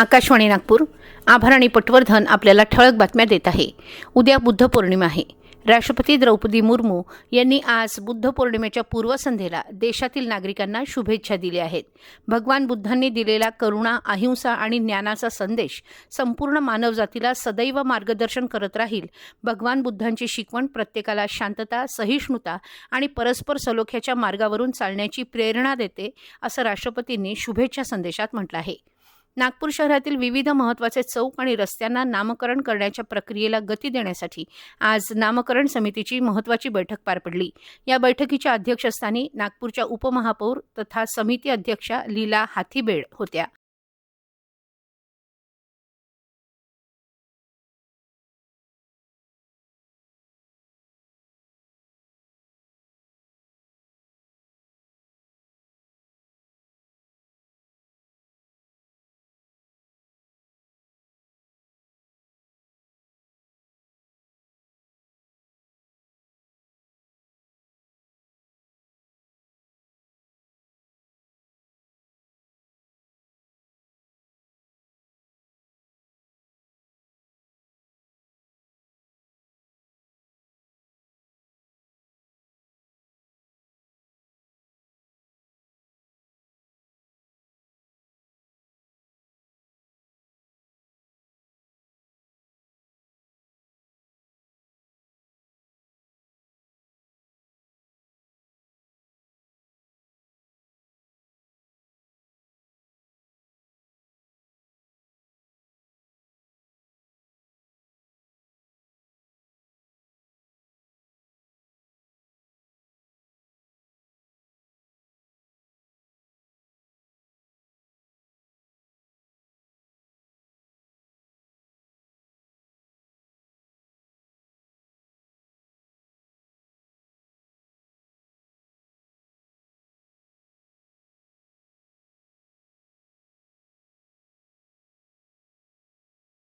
आकाशवाणी नागपूर. आभार आणि पटवर्धन आपल्याला ठळक बातम्या देत आहे. उद्या बुद्ध पौर्णिमा आहे. राष्ट्रपती द्रौपदी मुर्मू यांनी आज बुद्ध पौर्णिमेच्या पूर्वसंध्येला देशातील नागरिकांना शुभेच्छा दिल्या आहेत. भगवान बुद्धांनी दिलेला करुणा, अहिंसा आणि ज्ञानाचा संदेश संपूर्ण मानवजातीला सदैव मार्गदर्शन करत राहील. भगवान बुद्धांची शिकवण प्रत्येकाला शांतता, सहिष्णुता आणि परस्पर सलोख्याच्या मार्गावरून चालण्याची प्रेरणा देते, असं राष्ट्रपतींनी शुभेच्छा संदेशात म्हटलं आहे. नागपूर शहरातील विविध महत्त्वाचे चौक आणि रस्त्यांना नामकरण करण्याच्या प्रक्रियेला गती देण्यासाठी आज नामकरण समितीची महत्त्वाची बैठक पार पडली. या बैठकीच्या अध्यक्षस्थानी नागपूरच्या उपमहापौर तथा समिती अध्यक्षा लीला हाथीबेड होत्या.